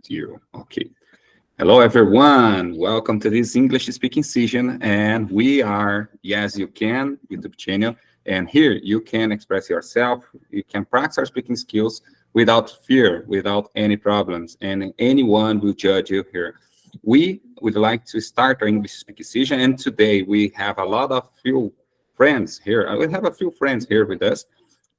Zero. Okay. Hello, everyone. Welcome to this English speaking session. And we are Yes You Can YouTube channel. And here you can express yourself. You can practice your speaking skills without fear, without any problems. And anyone will judge you here. We would like to start our English speaking session. And today we have a lot of few friends here. I will have a few friends here with us.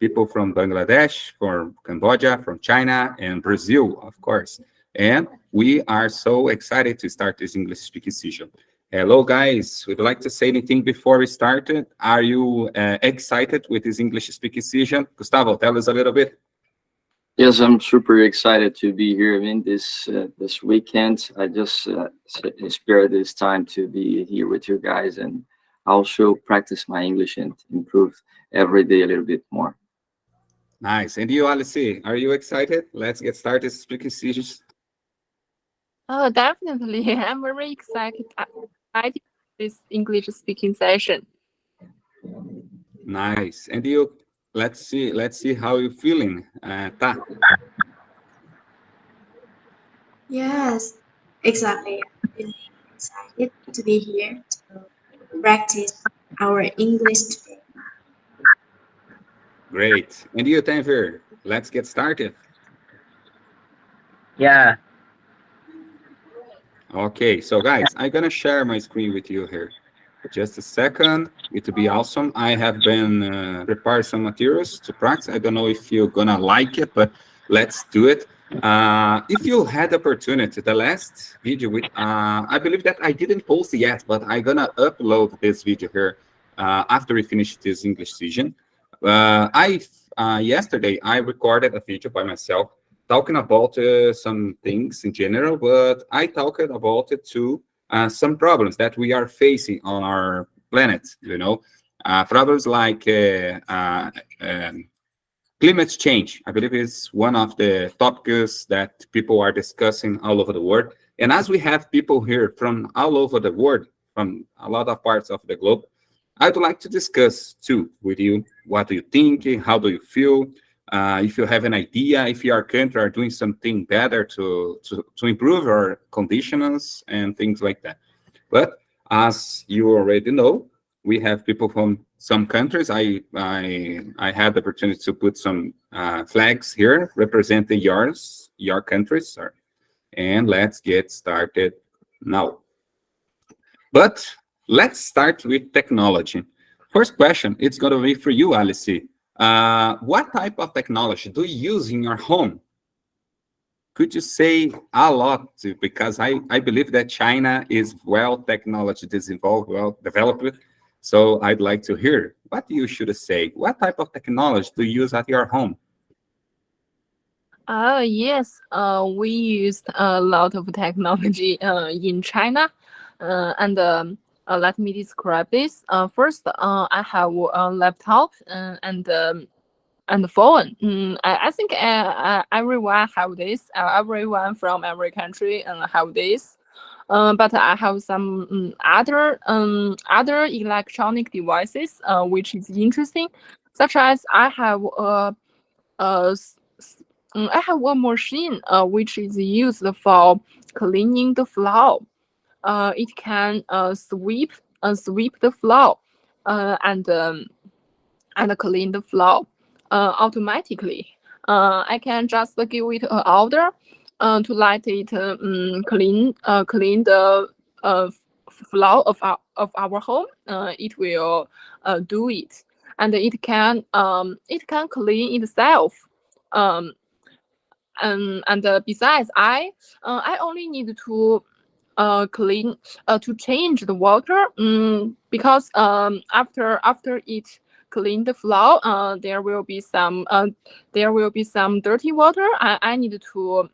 People from Bangladesh, from Cambodia, from China, and Brazil, of course. And we are so excited to start this English speaking session. Hello, guys. Would you like to say anything before we started? Are you excited with this English speaking session? Gustavo, tell us a little bit. Yes, I'm super excited to be here. This weekend, I just spared this time to be here with you guys and also practice my English and improve every day a little bit more. Nice. And you, Alice, are you excited? Let's get started speaking session. Oh, definitely. I'm very excited for this English speaking session. Nice. And you, let's see how you're feeling. Ta. Yes, exactly. I'm really excited to be here to practice our English today. Great. And you, Tanvir, let's get started. Yeah, Okay, so guys, I'm gonna share my screen with you here. Just a second, it will be awesome. I have been prepared some materials to practice. I don't know if you're gonna like it, but let's do it. If you had the opportunity, the last video with, I believe that I didn't post it yet, but I'm gonna upload this video here after we finish this English session. Yesterday I recorded a video by myself talking about some things in general, but I talked about it too some problems that we are facing on our planet, problems like climate change. I believe is one of the topics that people are discussing all over the world. And as we have people here from all over the world, from a lot of parts of the globe, I'd like to discuss too with you. What do you think? How do you feel? If you have an idea, if your country are doing something better to improve our conditions and things like that. But as you already know, we have people from some countries. I had the opportunity to put some flags here representing your countries, sir. And let's get started now. But let's start with technology. First question, it's going to be for you, Alice. What type of technology do you use in your home? Could you say a lot? Because I believe that China is well technology developed, well developed. So I'd like to hear what you should say. What type of technology do you use at your home? Yes, we used a lot of technology in China, and let me describe this. First, I have a laptop and phone. I think everyone have this. Everyone from every country have this. But I have some other electronic devices which is interesting, such as uh, I have one machine which is used for cleaning the floor. It can sweep the floor and clean the floor automatically. I can just give it an order to let it clean the floor of our home. It will do it, and it can clean itself. Um, and besides, I only need to clean to change the water because after it clean the floor there will be some dirty water. I need to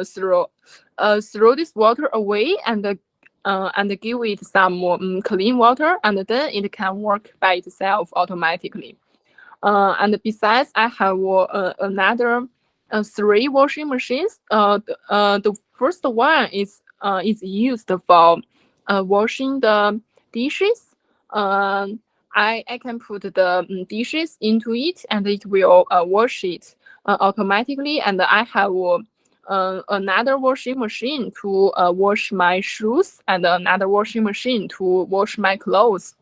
throw this water away and give it some more clean water, and then it can work by itself automatically. And besides, I have another three washing machines. The first one is used for washing the dishes. I can put the dishes into it, and it will wash it automatically. And I have another washing machine to wash my shoes, and another washing machine to wash my clothes.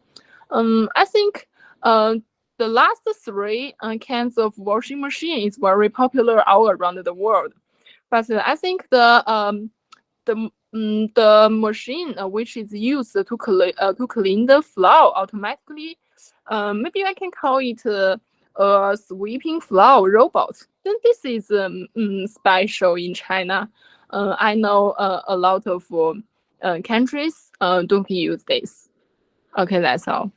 I think the last three kinds of washing machine is very popular all around the world. But I think the machine which is used to clean the floor automatically, maybe I can call it a sweeping floor robot. Then this is special in China. I know a lot of countries don't use this. Okay, that's all.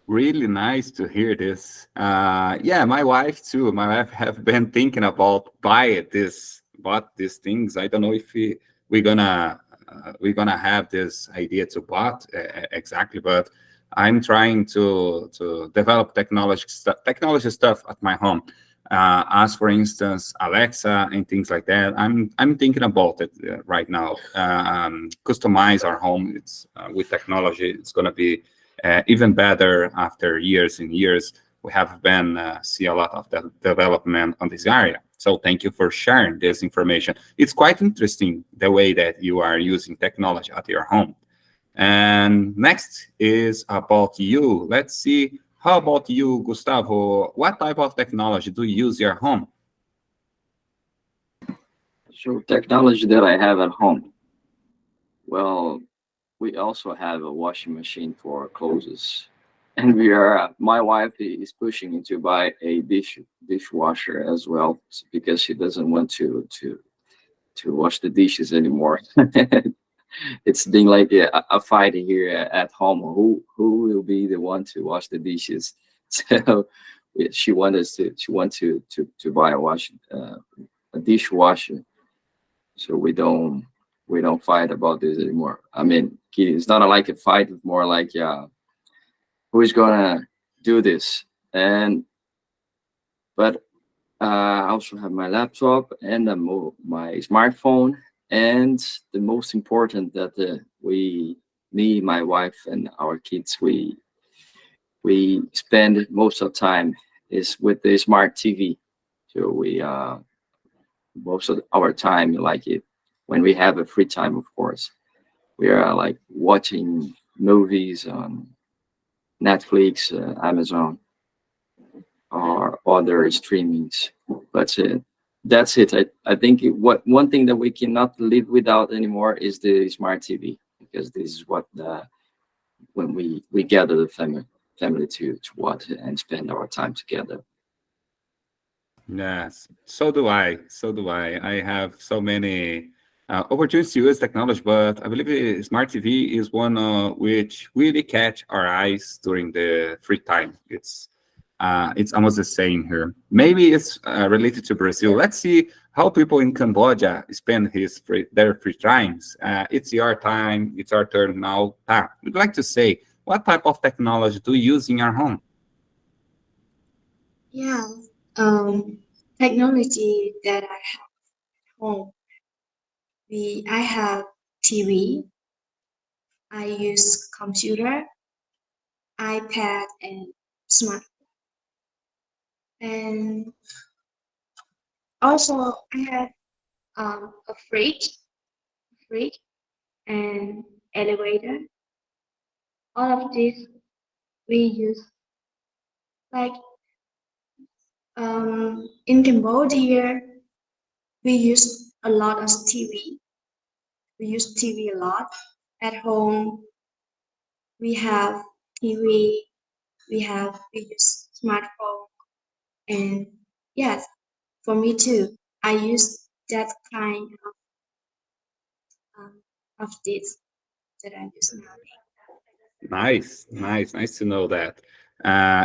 Really nice to hear this. Yeah, my wife too. My wife have been thinking about bought these things. I don't know if we're gonna have this idea to bought exactly, but I'm trying to develop technology stuff at my home. As for instance, Alexa and things like that. I'm thinking about it right now. Customize our home. It's with technology. It's gonna be even better after years and years. We have been see a lot of the development on this area. So thank you for sharing this information. It's quite interesting the way that you are using technology at your home. And next is about you. Let's see. How about you, Gustavo? What type of technology do you use at your home? So technology that I have at home. Well, we also have a washing machine for clothes, and my wife is pushing me to buy a dishwasher as well, because she doesn't want to wash the dishes anymore. It's been like a fight here at home. Who will be the one to wash the dishes? So she wants to buy a dishwasher, so we don't fight about this anymore. I mean, it's not like a fight; it's more like, who is gonna do this? But I also have my laptop and my smartphone, and the most important that me, my wife, and our kids, we spend most of the time is with the smart TV. So we most of our time, like it when we have a free time, of course, we are like watching movies on Netflix, Amazon, or other streamings. But that's it. I think one thing that we cannot live without anymore is the smart TV, because this is what when we gather the family to watch and spend our time together. Yes, so do I. So do I. I have so many opportunities to use technology, but I believe smart TV is one which really catch our eyes during the free time. It's almost the same here. Maybe it's related to Brazil. Let's see how people in Cambodia spend their free times. It's your time. It's our turn now. We'd like to say, what type of technology do you use in your home? Yeah, technology that I have at home. I have TV. I use computer, iPad, and smart. And also I have a fridge, and elevator. All of this we use, like in Cambodia we use a lot of TV. We use TV a lot. At home we have TV. We use smartphone, and yes, for me too. I use that kind of this that I use Nice to know that.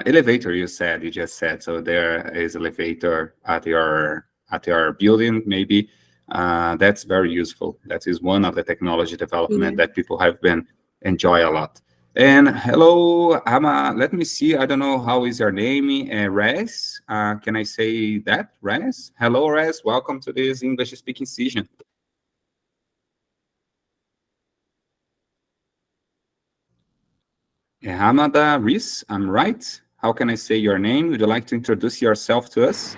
Elevator, you just said. So there is elevator at your building, maybe. That's very useful. That is one of the technology development nowadays. that people have been enjoy a lot. And hello, Ama. Let me see. I don't know how is your name, Rez. Can I say that, Rez? Hello, Rez. Welcome to this English speaking session. Hamada Riz, I'm right. How can I say your name? Would you like to introduce yourself to us?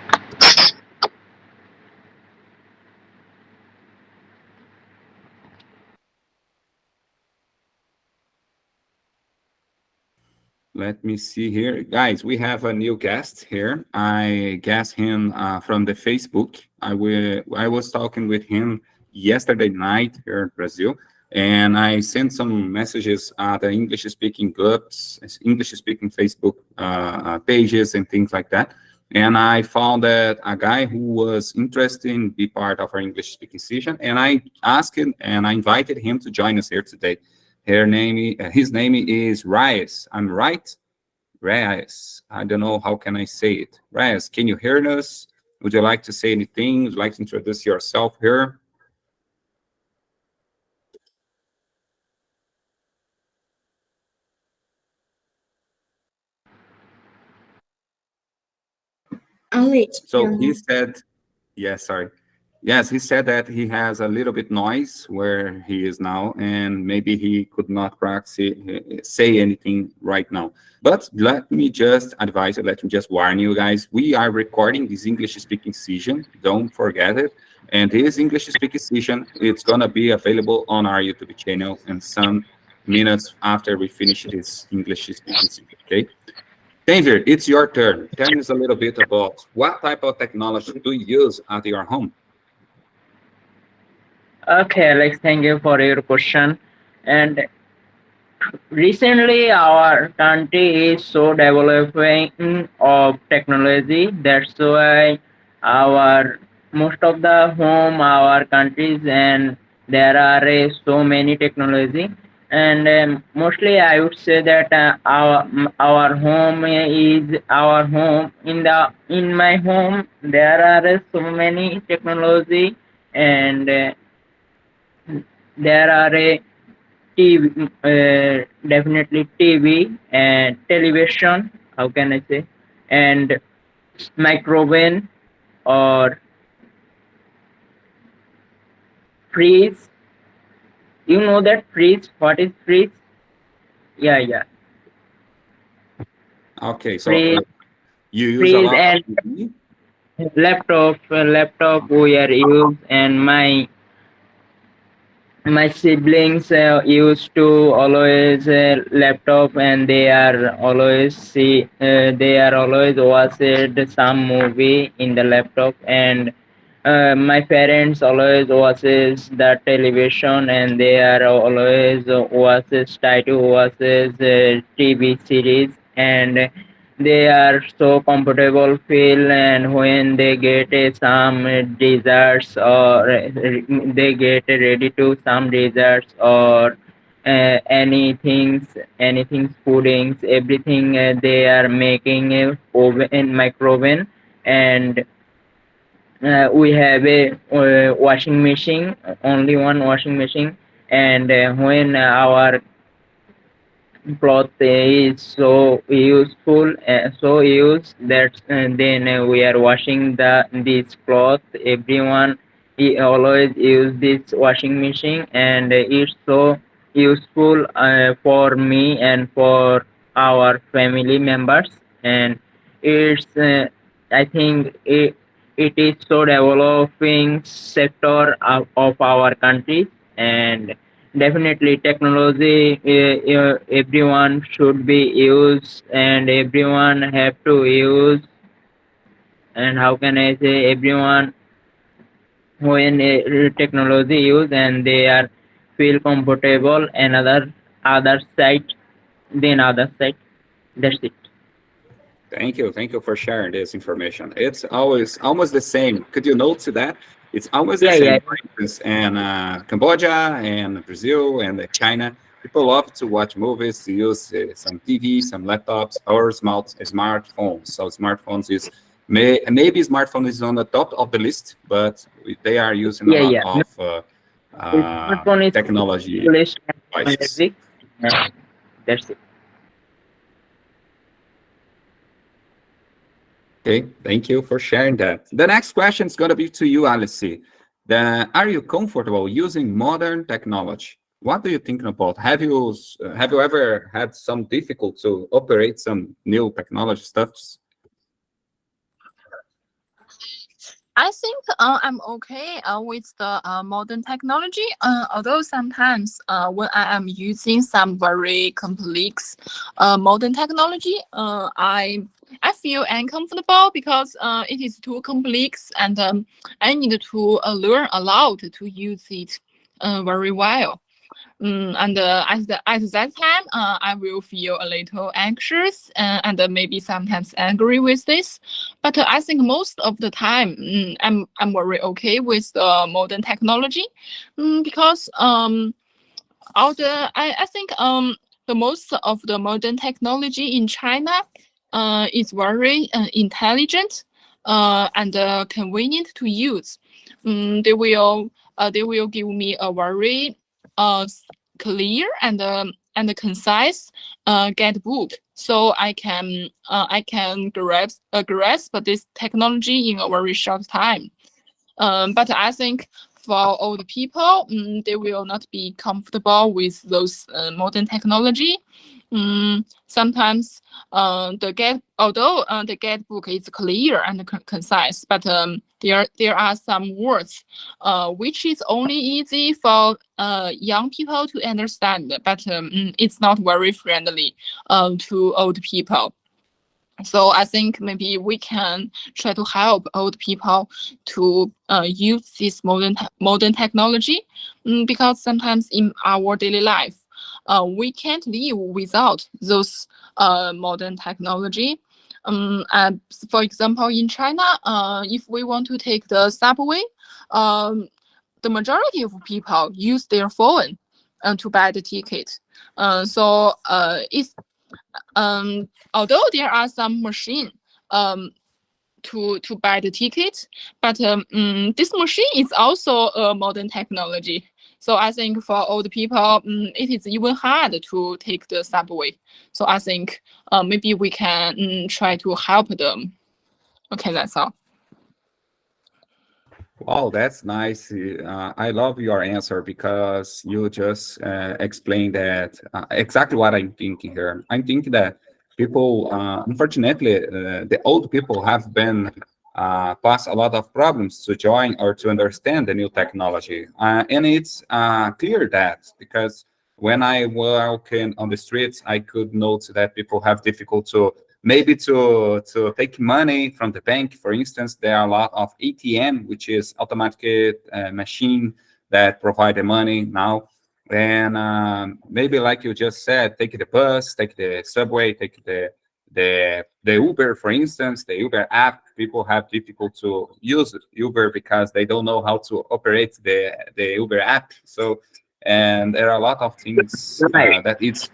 Let me see here. Guys, we have a new guest here. I guess him from the Facebook. I was talking with him yesterday night here in Brazil, and I sent some messages at the English-speaking groups, English-speaking Facebook pages and things like that. And I found that a guy who was interested in be part of our English-speaking session, and I asked him and I invited him to join us here today. His name is Reyes. I'm right? Reyes. I don't know how can I say it. Reyes, can you hear us? Would you like to say anything? Would you like to introduce yourself here? So he said, yes, sorry. Yes, he said that he has a little bit noise where he is now, and maybe he could not say anything right now. But let me just advise you, let me just warn you guys, we are recording this English-speaking session. Don't forget it. And this English-speaking session, it's going to be available on our YouTube channel in some minutes after we finish this English-speaking session, okay? David, it's your turn. Tell us a little bit about what type of technology do you use at your home? Okay, Alex, thank you for your question. And recently, our country is so developing of technology. That's why our most of the home, our countries, and there are so many technology. And mostly, I would say that our home is our home. In my home, there are so many technology, and there are a TV, definitely TV and television. How can I say? And microwave or freeze. You know that freeze? What is freeze? Yeah, yeah. Okay, so Freeze, you use a freeze lot and of TV? laptop we are use, and my siblings used to always laptop, and they are always watched some movie in the laptop, and my parents always watches the television, and they are always watches TV series, and they are so comfortable feel, and when they get some desserts, or they get ready to some desserts, or anything puddings, everything they are making oven in microwave. And we have a washing machine, only one washing machine. And when our cloth is so useful, so used that then we are washing this cloth. Everyone always use this washing machine, and it's so useful for me and for our family members. And it's I think it is so developing sector of our country. And definitely, technology everyone should be used, and everyone have to use. And how can I say, everyone when technology use, and they are feel comfortable other side than other side. That's it. Thank you for sharing this information. It's always almost the same. Could you note that? It's almost the Yeah, same. yeah, For instance, in Cambodia and Brazil and China, people love to watch movies, to use some TV, some laptops, or smartphones. So smartphones is maybe smartphone is on the top of the list, but they are using a yeah, lot yeah. No, of smartphone is technology English devices. music. That's it. Okay, thank you for sharing that. The next question is going to be to you, Alice. Are you comfortable using modern technology? What do you think about? Have you ever had some difficulty to operate some new technology stuffs? I think I'm okay with the modern technology. Although sometimes when I am using some very complex modern technology, I feel uncomfortable because it is too complex and I need to learn a lot to use it very well. And at that time, I will feel a little anxious and maybe sometimes angry with this. But I think most of the time, I'm very okay with the modern technology, because I think the most of the modern technology in China is very intelligent and convenient to use. They will give me a very clear and concise guidebook, so I can grasp this technology in a very short time. But I think for old people, they will not be comfortable with those modern technology. Sometimes although the guidebook is clear and concise, but there are some words which is only easy for young people to understand, but it's not very friendly to old people. So I think maybe we can try to help old people to use this modern technology, because sometimes in our daily life, we can't live without those modern technology. For example, in China, if we want to take the subway, the majority of people use their phone to buy the ticket. So it's although there are some machine to buy the ticket, but this machine is also a modern technology. So I think for old people, it is even hard to take the subway. So I think maybe we can try to help them. Okay, that's all. Wow, that's nice. I love your answer because you just explained that exactly what I'm thinking here. I'm thinking that people, unfortunately, the old people have been past a lot of problems to join or to understand the new technology. And it's clear that because when I walk on the streets, I could note that people have difficult to maybe to take money from the bank. For instance, there are a lot of ATM, which is automatic machine that provide the money now. And maybe like you just said, take the bus, take the subway, take the Uber, for instance, the Uber app. People have difficult to use Uber because they don't know how to operate the Uber app. So, and there are a lot of things Right. that it's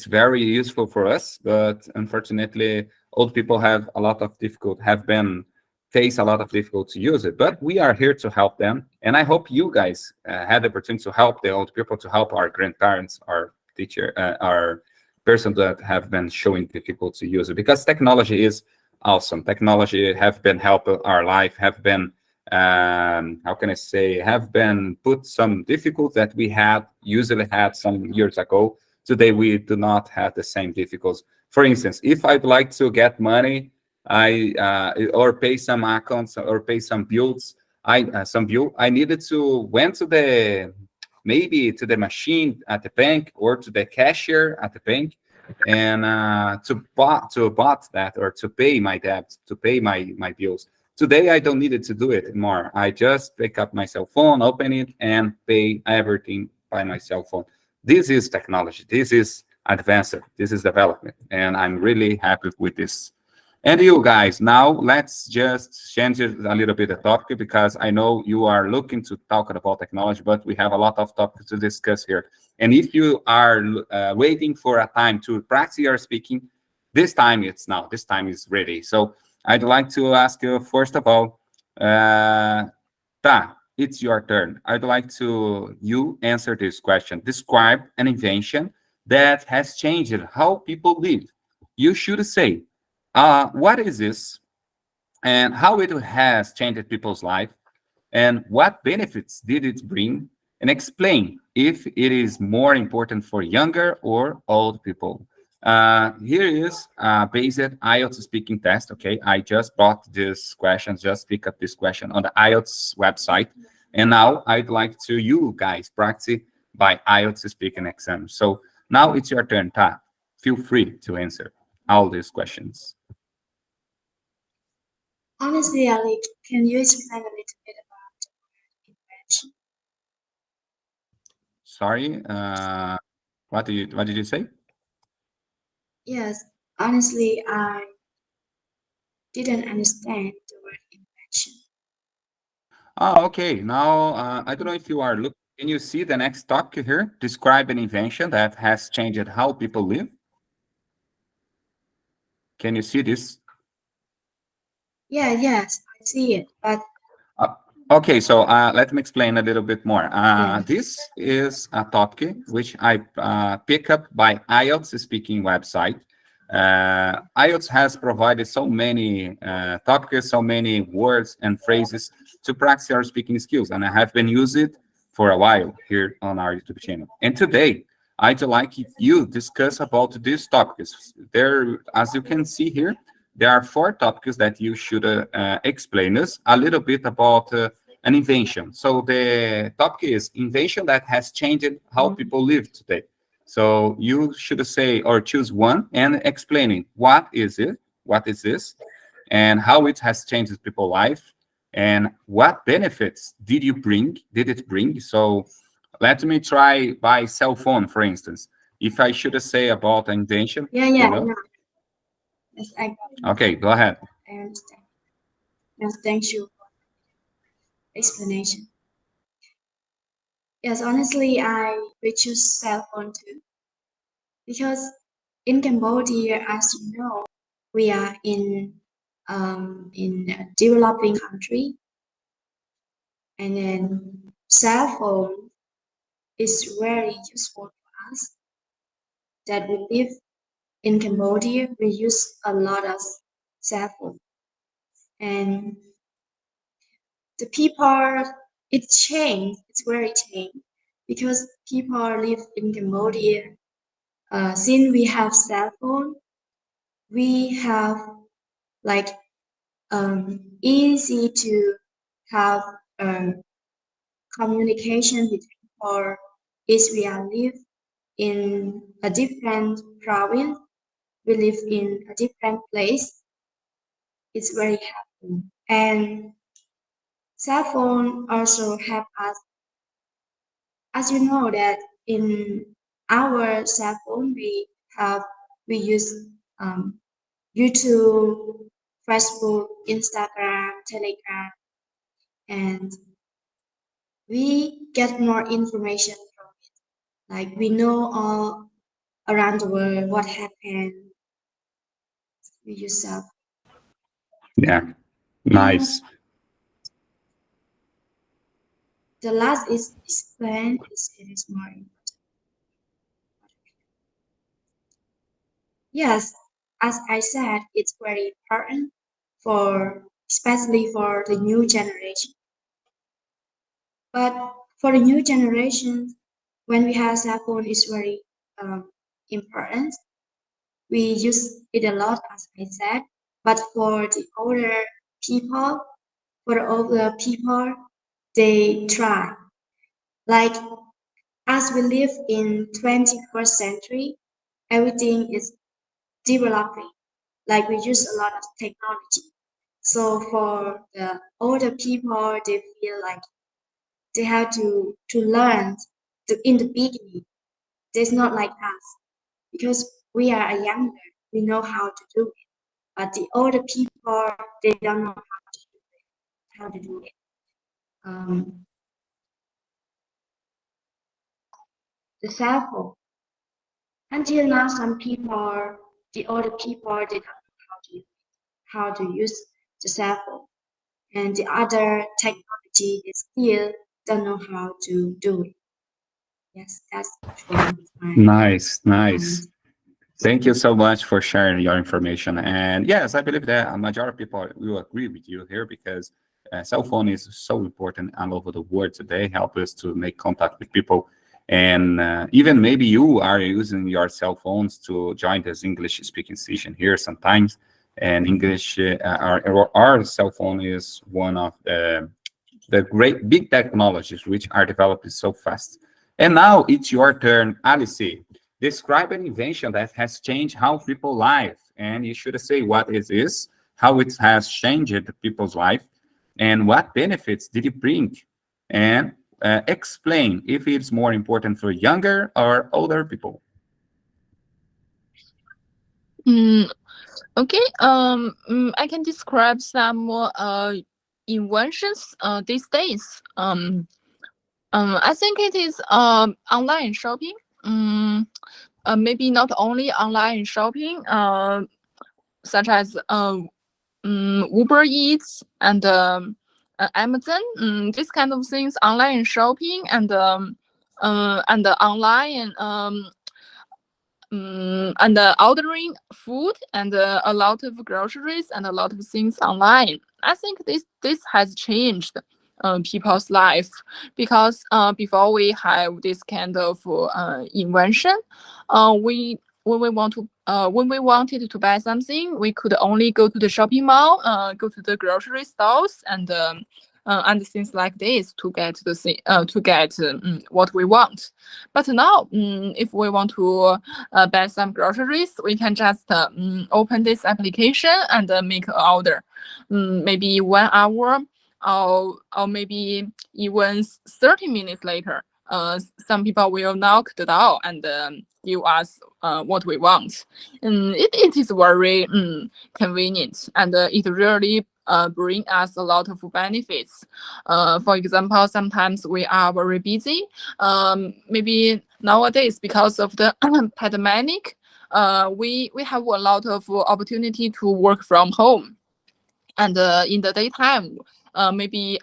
very useful for us, but unfortunately, old people have a lot of difficult, have been face a lot of difficult to use it. But we are here to help them, and I hope you guys had the opportunity to help the old people, to help our grandparents, our teacher, our person that have been showing difficult to use it, because technology is awesome. Technology have been helping our life, have been how can I say, have been put some difficult that we had usually had some years ago. Today we do not have the same difficulties. For instance, if I'd like to get money, I or pay some accounts or pay some bills, I needed to went to the maybe to the machine at the bank or to the cashier at the bank, and to bought that or to pay my debt, to pay my bills. Today I don't need it to do it anymore. I just pick up my cell phone, open it, and pay everything by my cell phone. This is technology. This is advanced. This is development, and I'm really happy with this. And you guys, now let's just change it a little bit the topic, because I know you are looking to talk about technology, but we have a lot of topics to discuss here. And if you are waiting for a time to practice your speaking, this time it's now. This time is ready. So I'd like to ask you first of all, Ta, it's your turn. I'd like to you answer this question. Describe an invention that has changed how people live. You should say, what is this, and how it has changed people's life, and what benefits did it bring, and explain if it is more important for younger or old people. Here is based IELTS speaking test. Okay, I just brought this question, just pick up this question on the IELTS website, and now I'd like to you guys practice by IELTS speaking exam. So now it's your turn, Ta. Feel free to answer all these questions. Honestly, Alec, can you explain a little bit about the word invention? Sorry, what did you say? Yes, honestly, I didn't understand the word invention. Oh, okay. Now, I don't know if you are looking. Can you see the next topic here? Describe an invention that has changed how people live. Can you see this? Yeah, yes, I see it, but Okay, so let me explain a little bit more. yeah. This is a topic which I pick up by IELTS speaking website. IELTS has provided so many topics, so many words and phrases to practice our speaking skills, and I have been using it for a while here on our YouTube channel. And today, I'd like you discuss about these topics. There, as you can see here, there are 4 topics that you should explain us a little bit about an invention. So the topic is invention that has changed how people live today. So you should say or choose one and explaining what is it, what is this, and how it has changed people's life, and what benefits did it bring? So let me try by cell phone, for instance. If I should say about an invention, Yeah, you yeah, know? yeah. Yes, I got it. Okay, go ahead. I understand. Yes, thank you for the explanation. Yes, honestly, we choose cell phone too because in Cambodia, as you know, we are in a developing country, and then cell phone is very useful for us. That we live in Cambodia, we use a lot of cell phone, and the people it changed. It's very changed because people live in Cambodia. Since we have cell phone, we have like easy to have communication with people. If we are live in a different province, we live in a different place. It's very helpful, and cell phone also help us. As you know that in our cell phone we use YouTube, Facebook, Instagram, Telegram, and we get more information from it. Like we know all around the world what happened. We use cell phone. Yeah, And nice. the last is explain is it is more important. Yes, as I said, it's very important for especially for the new generation. But for the new generation, when we have cell phone, it's very important. We use it a lot, as I said. But for the older people, they try. Like as we live in 21st century, everything is developing. Like we use a lot of technology. So for the older people, they feel like they have to learn in the beginning. It's not like us because we are younger. We know how to do it, but the older people they don't know how to do it. The cell phone. Until now, some people, the older people, they don't know how to use the cell phone, and the other technology they still don't know how to do it. Yes, that's from my Nice, nice. comments. Thank you so much for sharing your information. And yes, I believe that a majority of people will agree with you here because cell phone is so important all over the world today. Help us to make contact with people And even maybe you are using your cell phones to join this English speaking session here sometimes. And English, our cell phone is one of the great big technologies which are developed so fast. And now it's your turn, Alice. Describe an invention that has changed how people live. And you should say what it is, how it has changed people's life, and what benefits did it bring. And explain if it's more important for younger or older people. Okay. I can describe some inventions these days. I think it is online shopping. Maybe not only online shopping, such as Uber Eats and Amazon. This kind of things, online shopping and online and ordering food and a lot of groceries and a lot of things online. I think this has changed people's life, because before we have this kind of invention, we when we wanted to buy something, we could only go to the shopping mall, go to the grocery stores, and things like this to get what we want. But now, if we want to buy some groceries, we can just open this application and make an order. Maybe 1 hour or maybe even 30 minutes later. Some people will knock the door and give us what we want. It is very convenient, and it really bring us a lot of benefits. For example, sometimes we are very busy. Maybe nowadays, because of the pandemic, we have a lot of opportunity to work from home. And in the daytime, maybe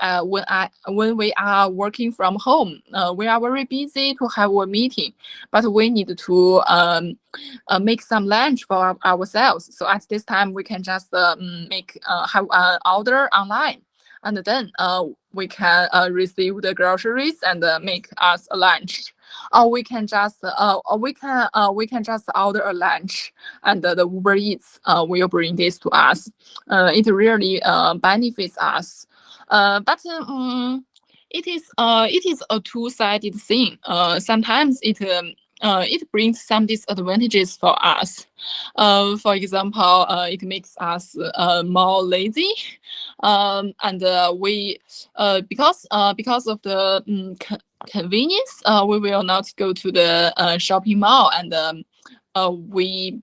when we are working from home, we are very busy to have a meeting, but we need to make some lunch for ourselves. So at this time, we can just have an order online, and then we can receive the groceries and make us a lunch. Or we can just order a lunch, and the Uber Eats will bring this to us. It really benefits us. But it is a two-sided thing. Sometimes it brings some disadvantages for us. For example, it makes us more lazy, and we because of the convenience, we will not go to the shopping mall, and we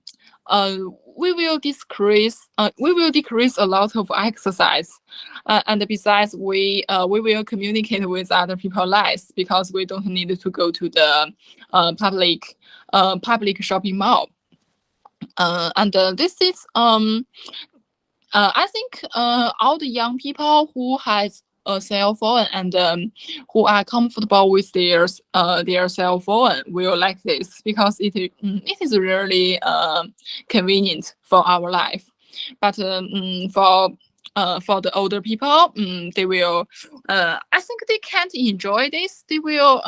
will decrease a lot of exercise, and besides, we will communicate with other people less, because we don't need to go to the public shopping mall. And this is I think all the young people who has a cell phone and who are comfortable with their cell phone will like this, because it is really convenient for our life. But for the older people, they will I think they can't enjoy this. They will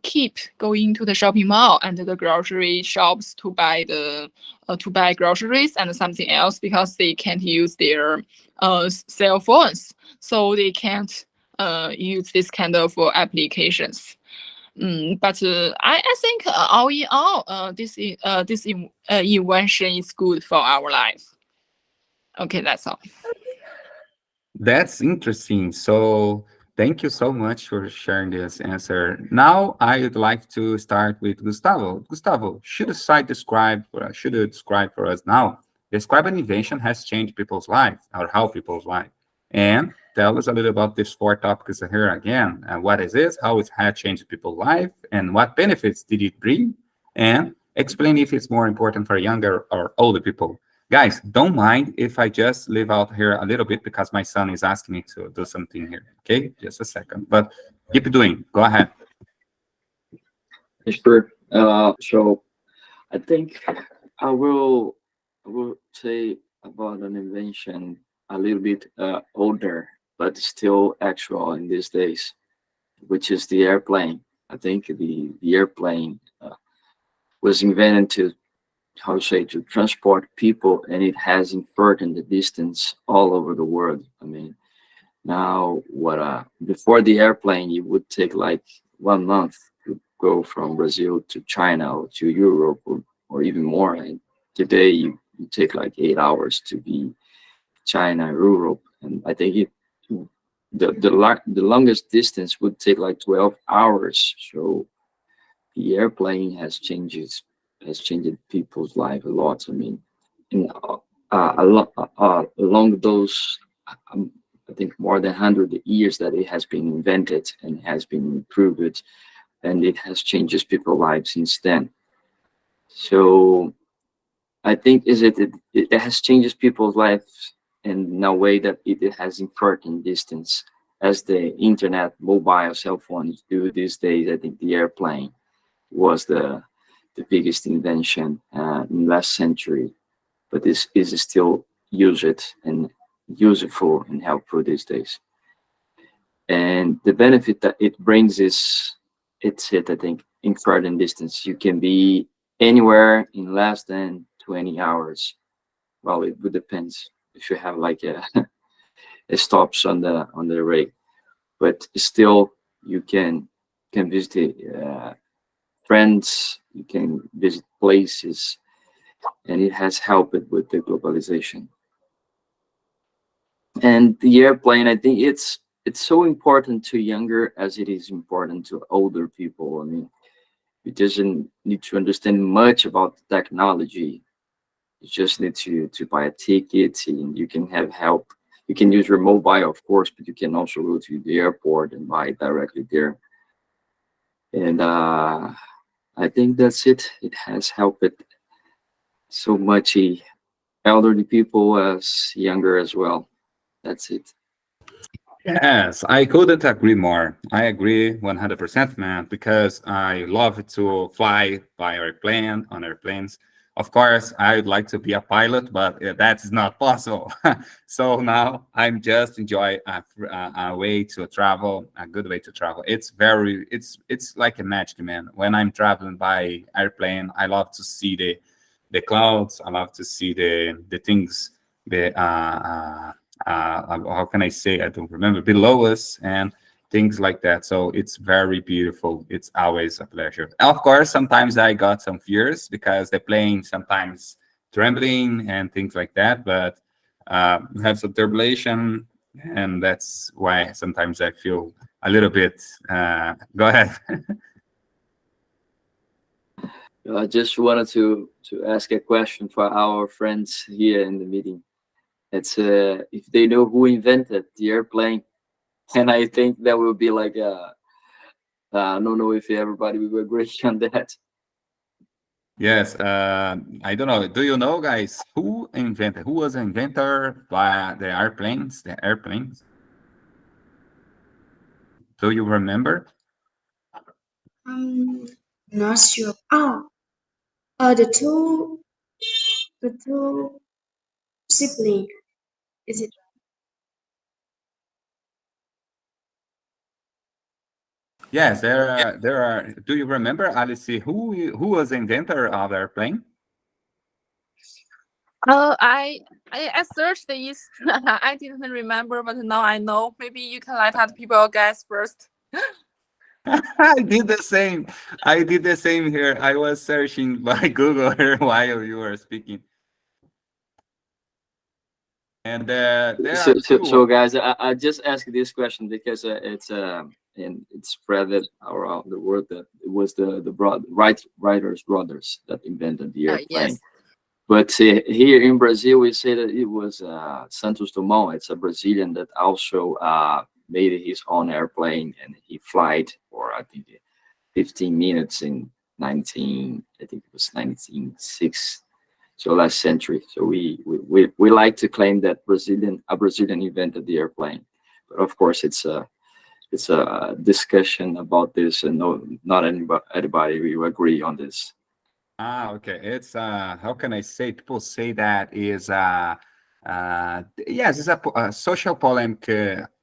keep going to the shopping mall and the grocery shops to buy groceries and something else, because they can't use their cell phones, so they can't use this kind of applications. But I think all in all, this invention is good for our life. Okay, that's all. That's interesting. So thank you so much for sharing this answer. Now I would like to start with Gustavo. Gustavo, should you describe for us now? Describe an invention has changed people's lives, or how people's life, and tell us a little about these 4 topics here again. What is this? How it had changed people's life, and what benefits did it bring? And explain if it's more important for younger or older people. Guys, don't mind if I just leave out here a little bit, because my son is asking me to do something here. Okay, just a second, but keep doing. Go ahead. Sure. So I think I will say about an invention a little bit older, but still actual in these days. which is the airplane. I think the airplane was invented to, how to say, to transport people, and it has inverted the distance all over the world. I mean, now what before the airplane, it would take like 1 month to go from Brazil to China or to Europe, or even more. And today you take like 8 hours to be China, Europe, and I think the longest distance would take like 12 hours. So the airplane has changed people's life a lot. I mean, in along those, I think more than 100 years that it has been invented and has been improved, and it has changed people's lives since then. So I think it has changed people's lives in a way that it has shortened distance, as the internet, mobile cell phones do these days. I think the airplane was the biggest invention in last century, but this is still used and useful and helpful these days. And the benefit that it brings is, I think, in shortened distance. You can be anywhere in less than 20 hours. Well, it would depends if you have like a stops on the rig, but still you can visit friends, you can visit places, and it has helped with the globalization. And the airplane, I think it's so important to younger as it is important to older people. I mean, you doesn't need to understand much about the technology. You just need to buy a ticket, and you can have help. You can use your mobile, of course, but you can also go to the airport and buy directly there. And I think that's it. It has helped so much elderly people as younger as well. That's it. Yes, I couldn't agree more. I agree 100%, man, because I love to fly by airplane on airplanes. Of course, I would like to be a pilot, but that is not possible. So now I'm just enjoy a way to travel, a good way to travel. It's like a magic, man. When I'm traveling by airplane, I love to see the clouds. I love to see the things, the how can I say? I don't remember, below us, and things like that. So it's very beautiful. It's always a pleasure. Of course, sometimes I got some fears because the plane sometimes trembling and things like that, but we have some turbulation, and that's why sometimes I feel a little bit. Go ahead. I just wanted to ask a question for our friends here in the meeting. It's if they know who invented the airplane, and I think that will be like I don't know if everybody will agree on that. Yes, I don't know. Do you know, guys, who was the inventor by the airplanes? The airplanes. Do you remember? I'm not sure. Oh, the two sibling. Is it? Yes, there are. Do you remember, Alice? Who was the inventor of airplane? I searched this. I didn't remember, but now I know. Maybe you can let other people guess first. I did the same. I did the same here. I was searching by Google here while you were speaking. And there So, are so, two. so guys, I just asked this question because it's and it's spread around the world that it was the writers brothers that invented the airplane. Yes. But here in Brazil, we say that it was Santos Dumont. It's a Brazilian that also made his own airplane, and he flight for, I think, 15 minutes in 19, I think it was 1906, so last century. So we like to claim that a Brazilian invented the airplane, but of course it's a discussion about this, and not anybody will agree on this. Okay. It's how can I say? People say that is Yes, it's a social polemic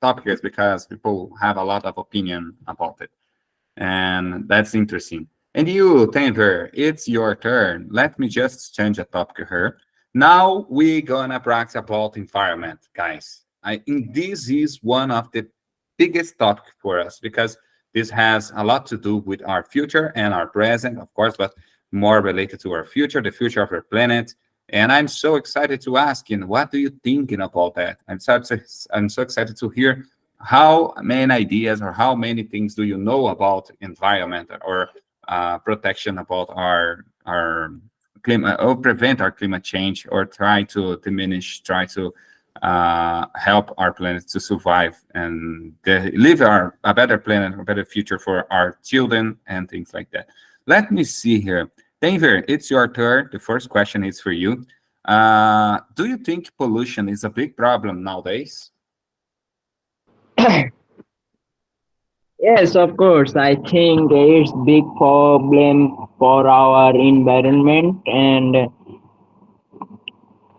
topic because people have a lot of opinion about it, and that's interesting. And you, Tanver, it's your turn. Let me just change the topic here. Now we gonna practice about environment, guys. This is one of the biggest topic for us because this has a lot to do with our future and our present, of course, but more related to our future, the future of our planet. And I'm so excited to ask you, what do you thinking about that? I'm so excited to hear how many ideas or how many things do you know about environment or protection about our climate or prevent our climate change or try to diminish, try to help our planet to survive and live a better planet, a better future for our children and things like that. Let me see here. Denver, it's your turn. The first question is for you. Do you think pollution is a big problem nowadays? Yes, of course. I think it's big problem for our environment, and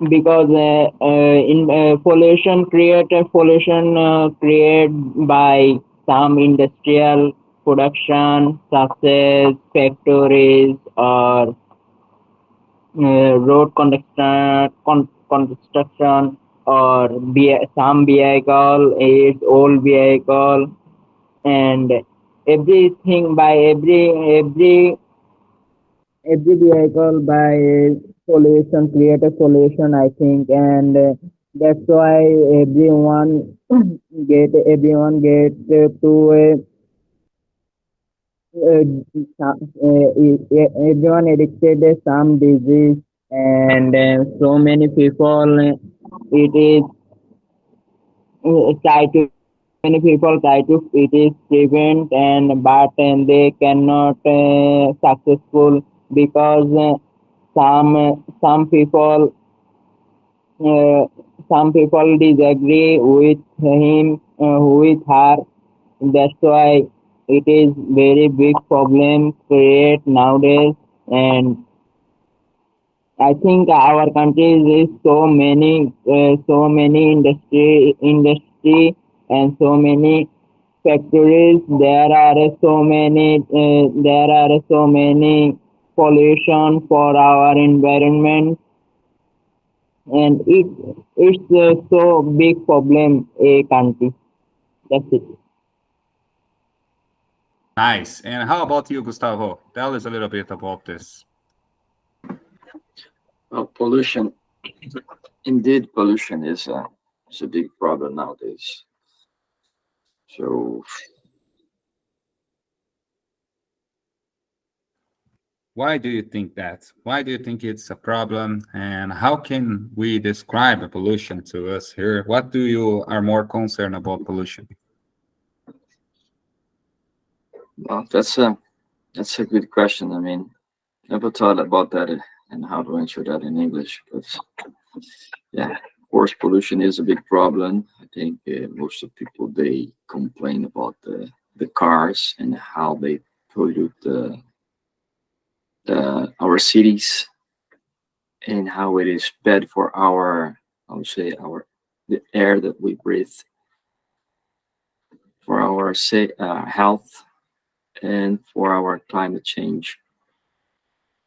because in pollution created by some industrial production, such as factories or road construction, or some vehicle is old vehicle, and everything by every vehicle by solution create a solution, I think, and that's why everyone get to uh, everyone addicted to some disease, and so many people it is try to many people try to it is prevent, and but they cannot successful because some people uh, some people disagree with him, with her. That's why it is very big problem create nowadays, and I think our country is so many industry and so many factories. There are so many pollution for our environment, and it's so big problem a country. That's it. Nice. And how about you, Gustavo? Tell us a little bit about this. Well, pollution, indeed, pollution is a big problem nowadays. So, Why do you think that? Why do you think it's a problem? And how can we describe a pollution to us here? What do you are more concerned about pollution? well, that's a good question. I mean, never thought about that and how to answer that in English. But yeah, of course, pollution is a big problem. I think most of people they complain about the cars and how they pollute our cities and how it is bad for our, I would say, our the air that we breathe, for our health, and for our climate change.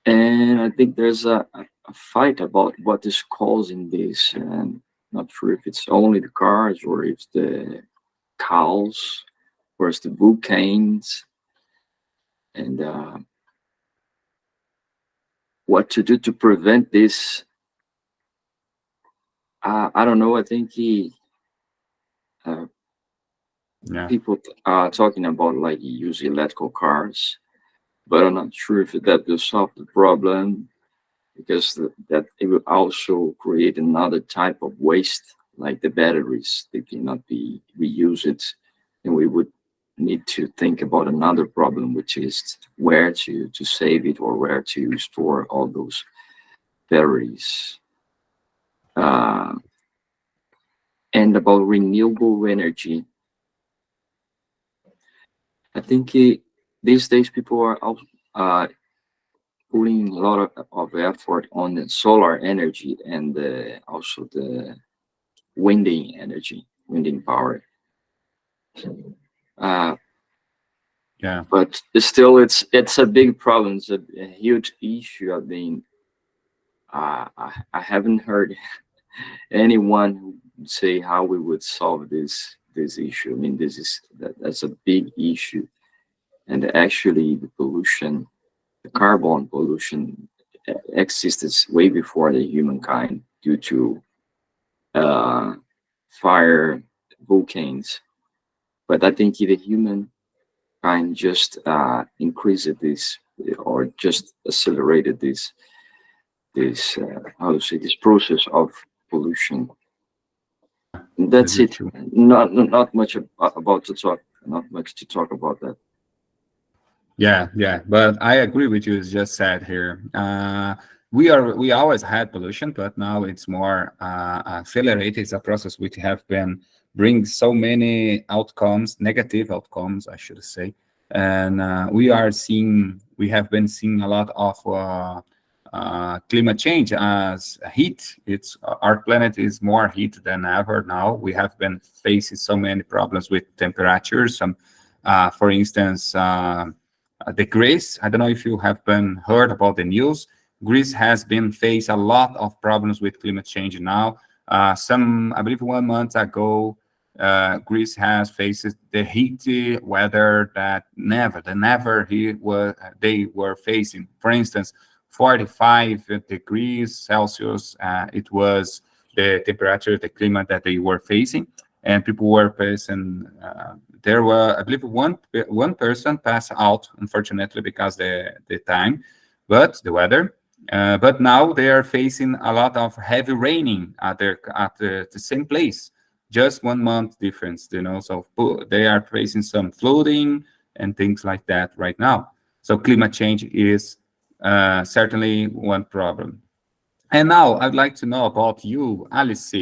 And I think there's a fight about what is causing this, and not sure if it's only the cars or if the cows or it's the volcanoes, and what to do to prevent this. I don't know. I think uh, Yeah. people are talking about like use electrical cars, but I'm not sure if that will solve the problem because that it will also create another type of waste, like the batteries. They cannot be reused, and we would need to think about another problem, which is where to save it or where to store all those batteries. Uh, and about renewable energy, I think these days people are putting a lot of effort on the solar energy and also the winding energy, winding power. Yeah. But still, it's a big problem. It's a huge issue. I mean, I haven't heard anyone who would say how we would solve this issue. I mean, that's a big issue, and actually, the pollution, the carbon pollution, existed way before the humankind due to fire, volcanoes. But I think the humankind just increased this or just accelerated this how to say, this process of pollution. That's Very it. true. Not much about to talk. Not much to talk about that. Yeah, yeah, but I agree with you. It's just said here. We always had pollution, but now it's more accelerated. It's a process which have been bring so many outcomes, negative outcomes, I should say, and we have been seeing a lot of climate change as heat. It's our planet is more heat than ever now. We have been facing so many problems with temperatures. Some, for instance. The Greece, I don't know if you have been heard about the news. Greece has been faced a lot of problems with climate change now. I believe 1 month ago, Greece has faced the heat weather that they were facing. For instance, 45 degrees Celsius. It was the temperature, the climate that they were facing, and people were facing. There were, I believe, one person passed out, unfortunately, because the time, but the weather. But now they are facing a lot of heavy raining at the same place, just 1 month difference, So they are facing some flooding and things like that right now. So climate change is certainly one problem. And now I'd like to know about you, Alice.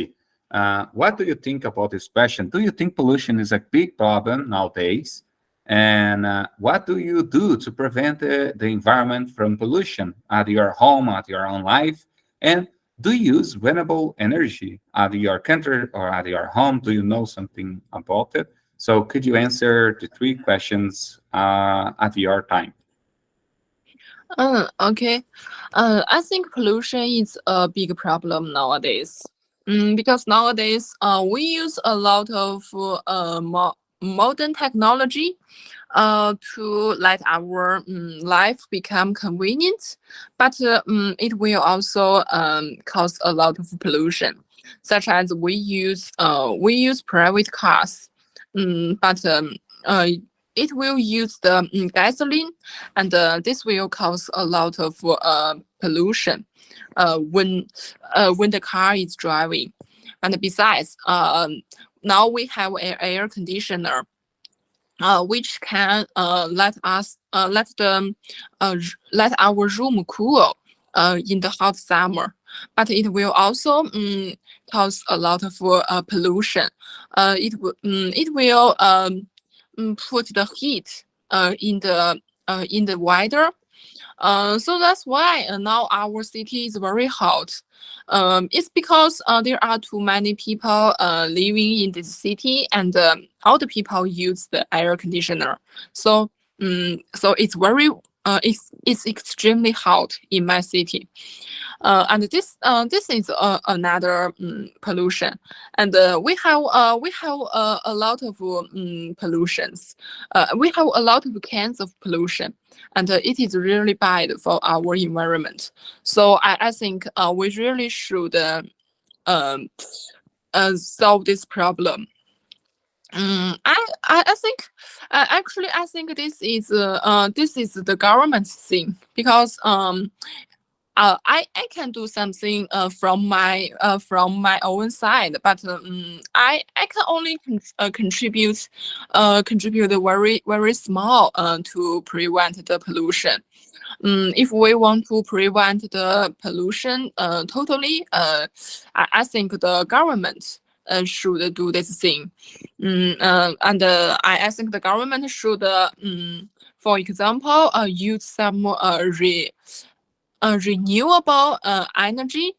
What do you think about this question? Do you think pollution is a big problem nowadays? And what do you do to prevent the environment from pollution at your home, at your own life? And do you use renewable energy at your country or at your home? Do you know something about it? So could you answer the 3 questions at your time? Okay. I think pollution is a big problem nowadays. Because nowadays, we use a lot of modern technology to let our life become convenient, but it will also cause a lot of pollution, such as we use private cars, but it will use the gasoline, and this will cause a lot of pollution when the car is driving. And besides, now we have an air conditioner, which can let our room cool in the hot summer, but it will also cause a lot of pollution. It will put the heat in the weather. So that's why now our city is very hot. It's because there are too many people living in this city, and all the people use the air conditioner. So it's very it's extremely hot in my city. And this is another pollution, and we have a lot of pollutions. We have a lot of kinds of pollution, and it is really bad for our environment. So I think we really should solve this problem. I think actually I think this is the government's thing, because I can do something from my own side, but I can only contribute very very small to prevent the pollution. If we want to prevent the pollution totally, I think the government should do this thing. And I think the government should, for example, use some renewable energy.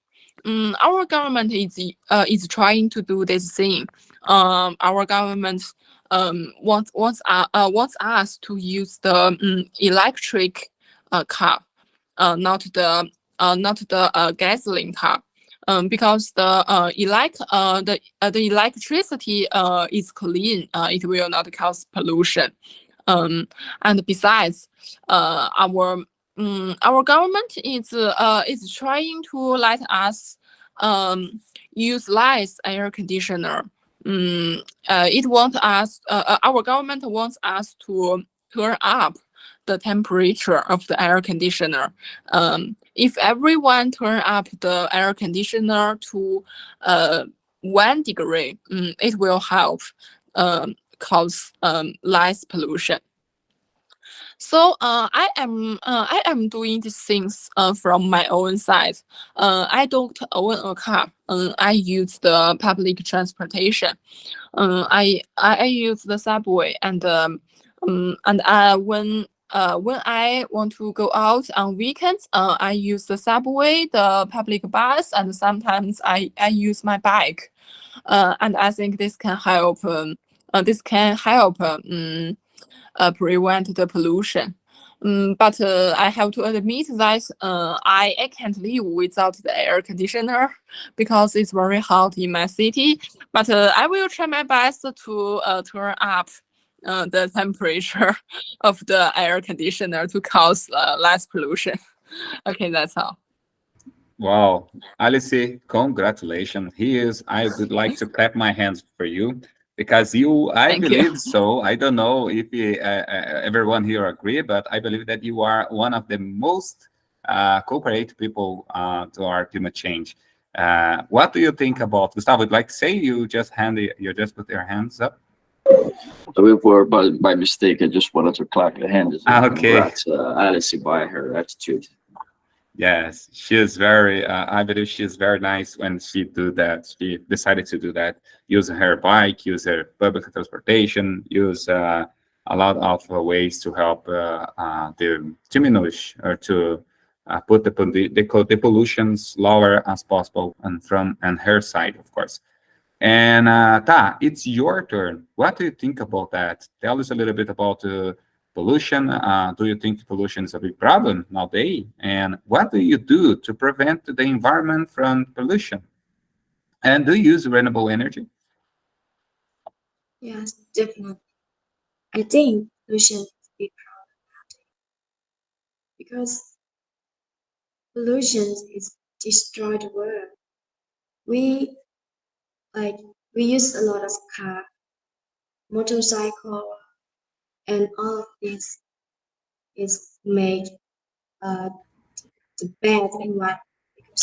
Our government is trying to do this thing. Our government wants us to use the electric car, not the gasoline car. Because the electricity is clean, it will not cause pollution. And besides, our government is trying to let us use less air conditioner. It wants us. Our government wants us to turn up the temperature of the air conditioner. If everyone turn up the air conditioner to 1 degree, it will help cause less pollution. So I am doing these things from my own side. I don't own a car. I use the public transportation. I use the subway and when I want to go out on weekends, I use the subway, the public bus, and sometimes I use my bike. And I think this can help. Prevent the pollution. But I have to admit that I can't live without the air conditioner because it's very hot in my city. But I will try my best to turn up the temperature of the air conditioner to cause less pollution. Okay, that's all. Wow, Alice, congratulations. I would like to clap my hands for you because I Thank you. believe so. I don't know if everyone here agree, but I believe that you are one of the most cooperative people to our climate change. What do you think about Gustavo? I'd like to say you just put your hands up. So if we're by mistake, I just wanted to clap your hands. Okay. Congrats, Alice, by her attitude. Yes, she is very. I believe she is very nice when she do that. She decided to do that, use her bike, use her public transportation, use a lot of ways to help the diminish or to put the pollutions lower as possible, and from her side, of course. And Ta, it's your turn. What do you think about that? Tell us a little bit about pollution. Do you think pollution is a big problem nowadays? And what do you do to prevent the environment from pollution? And do you use renewable energy? Yes, definitely. I think pollution is a big problem because pollution is destroy the world. We we use a lot of car, motorcycle, and all of this is made the bad environment.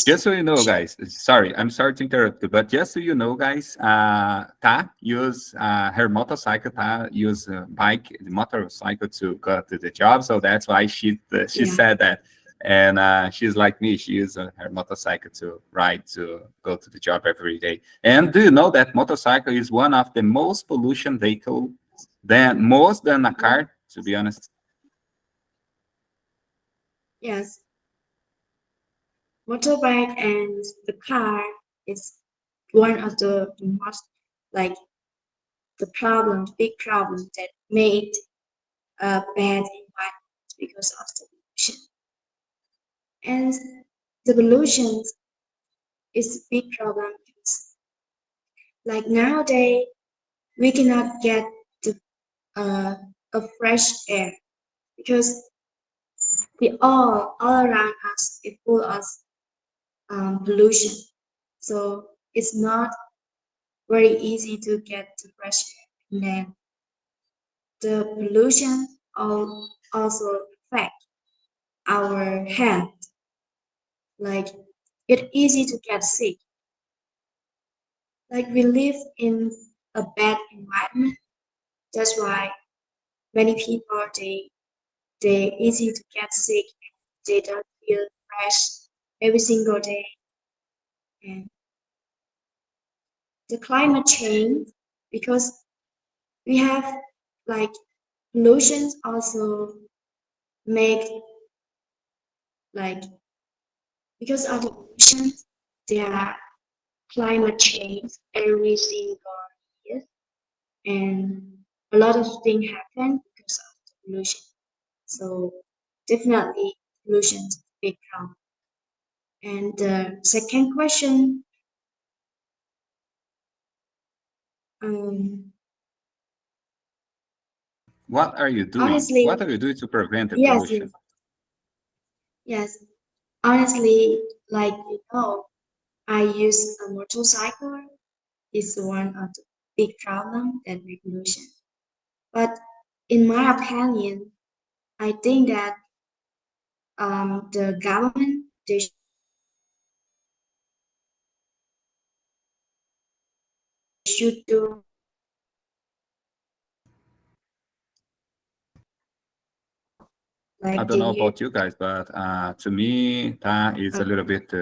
Just so you know, guys, sorry, I'm sorry to interrupt you, but just so you know, guys, Ta use her motorcycle, Ta use the motorcycle to go to the job, so that's why she Yeah. said that. And she's like me; she uses her motorcycle to ride to go to the job every day. And do you know that motorcycle is one of the most pollution vehicle more than a car? To be honest. Yes, motorbike and the car is one of the most like big problem that made a bad environment because of the pollution. And the pollution is a big problem because like nowadays we cannot get the a fresh air because the all around us is full of pollution. So it's not very easy to get the fresh air. And then the pollution also affect our health. Like it's easy to get sick. Like we live in a bad environment. That's why many people they easy to get sick. They don't feel fresh every single day. And the climate change because we have like pollution also make like because of the ocean, there are climate change every single year, and a lot of things happen because of the pollution. So definitely pollution is a big problem. And the second question, um, What are you doing? honestly, What are you doing to prevent the yes, pollution? yes. Honestly, like I use a motorcycle. It's one of the big problem that make pollution. But in my opinion, I think that the government they should do I like don't they know need about you guys, but to me, Ta is a little bit.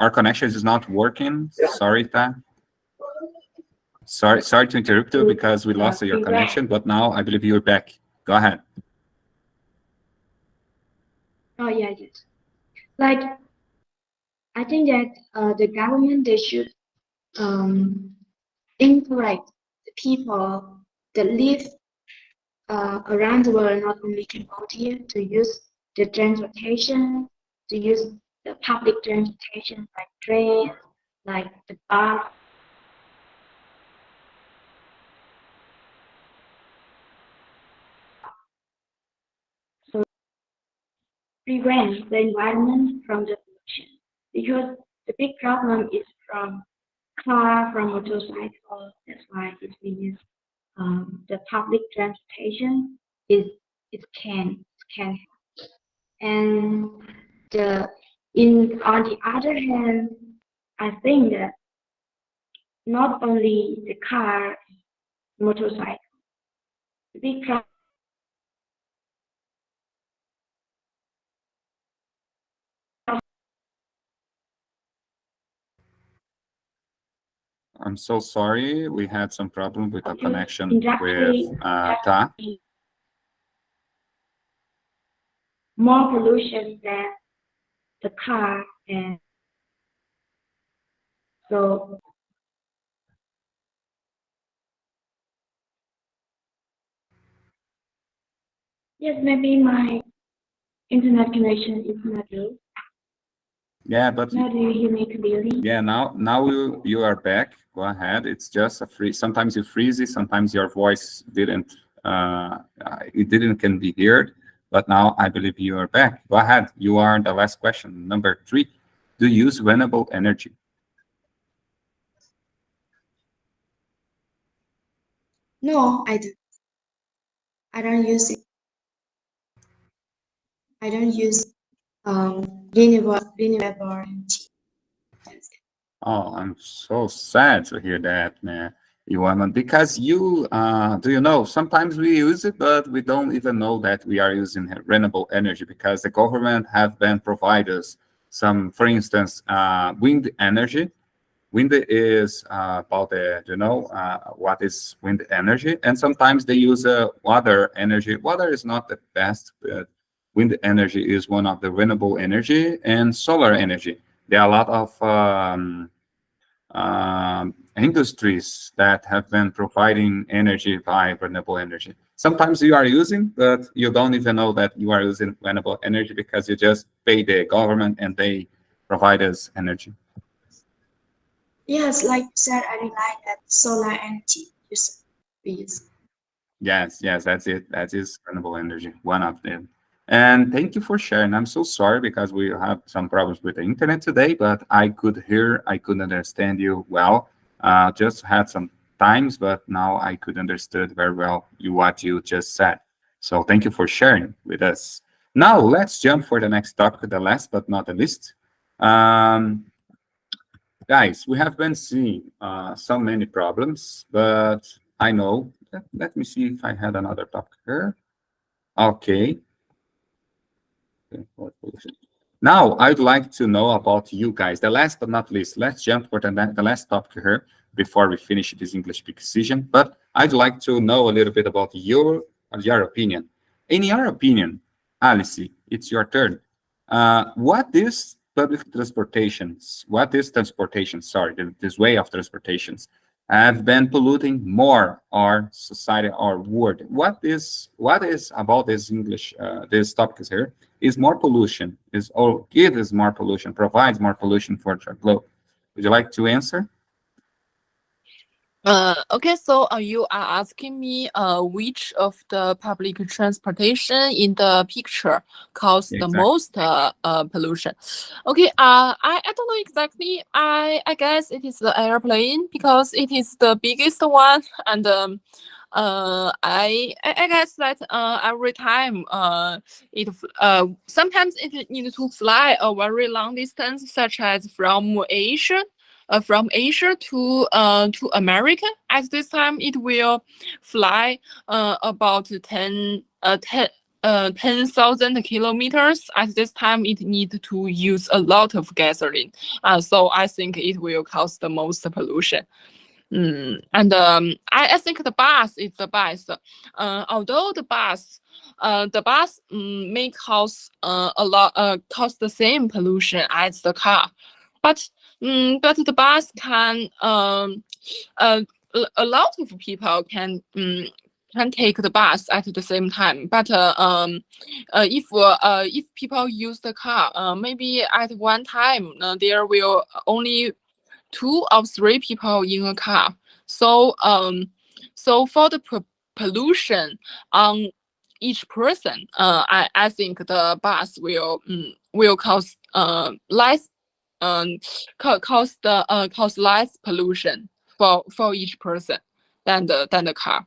Our connection is not working. Sorry, Ta. Sorry to interrupt you because we lost your connection, but now I believe you're back. Go ahead. Oh yeah, yes. Like I think that the government they should encourage the people that live around the world, not only Cambodia, to use the transportation, to use the public transportation like train, like the bus. So prevent the environment from the pollution because the big problem is from car, from motorcycle. That's why if we use the public transportation, is it can and the in on the other hand, I think that not only the car, motorcycle, the big problem. I'm so sorry. We had some problem with the connection with Industry Ta. more pollution than the car, and so yes, maybe my internet connection is not good. Yeah, but Now do you hear me clearly? yeah, now you are back. Go ahead. It's just a free. Sometimes you freeze it. Sometimes your voice didn't. It didn't can be heard. But now I believe you are back. Go ahead. You are the last question. Number 3. Do you use renewable energy? No, I don't. I don't use it. I don't use renewable energy. Oh, I'm so sad to hear that, man. You want because you do you know sometimes we use it, but we don't even know that we are using renewable energy because the government have been provide us some, for instance, wind energy. Wind is about the what is wind energy, and sometimes they use water energy. Water is not the best, but wind energy is one of the renewable energy, and solar energy. There are a lot of industries that have been providing energy by renewable energy. Sometimes you are using, but you don't even know that you are using renewable energy because you just pay the government and they provide us energy. Yes, like you said, I rely that solar energy use. Yes, that's it. That is renewable energy, one of them. And thank you for sharing. I'm so sorry because we have some problems with the internet today, but I could hear, I could understand you well. Just had some times, but now I could understood very well what you just said. So thank you for sharing with us. Now let's jump for the next topic, the last but not the least. Um, Guys, we have been seeing so many problems, but I know. Let me see if I had another topic here. Okay. Now, I'd like to know about you guys. The last but not least, let's jump for the last topic here before we finish this English peak season. But I'd like to know a little bit about your opinion. In your opinion, Alice, it's your turn. What is public transportations, what is transportation? Sorry, this way of transportations have been polluting more our society, our world. What is about this English, this topic here is more pollution, is or gives more pollution, provides more pollution for the globe. Would you like to answer? Okay, so you are asking me which of the public transportation in the picture cause the Exactly. most pollution. Okay, I don't know exactly. I guess it is the airplane because it is the biggest one, and I guess that every time sometimes it needs to fly a very long distance, such as from Asia to America. At this time, it will fly about 10,000 kilometers. At this time, it needs to use a lot of gasoline. So I think it will cause the most pollution. And I think the bus is the best. Although the bus may cause a lot cause the same pollution as the car, but the bus can a lot of people can take the bus at the same time. But if people use the car, maybe at one time there will only 2 or 3 people in a car. So so for the pollution on each person, I think the bus will cause less cause less pollution for each person than the car.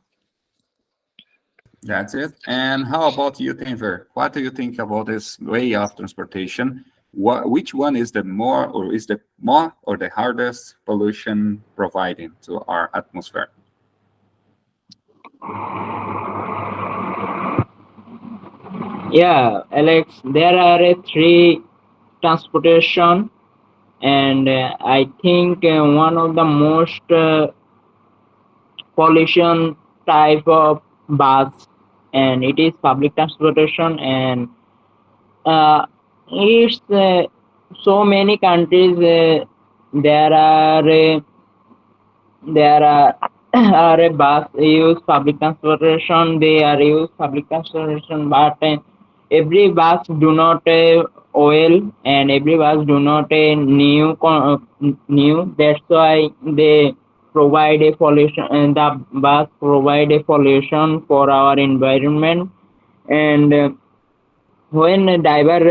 That's it. And how about you, Denver? What do you think about this way of transportation? Which one is the more, or is the more, or the hardest pollution providing to our atmosphere? Yeah, Alex, there are three transportation, and I think one of the most pollution type of bus, and it is public transportation, and it's so many countries there are a bus use public transportation, they are use public transportation, but every bus do not oil, and every bus do not new. That's why they provide a pollution, and the bus provide a pollution for our environment. And when diver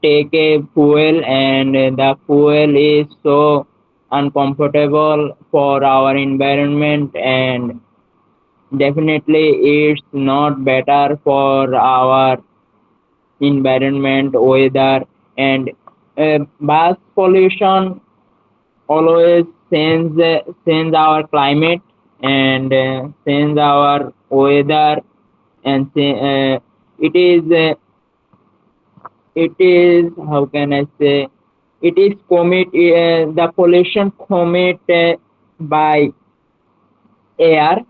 take a fuel, and the fuel is so uncomfortable for our environment, and definitely it's not better for our environment, weather. And bus pollution always change our climate, and change our weather, and it is, how can I say, it is the pollution commit by air,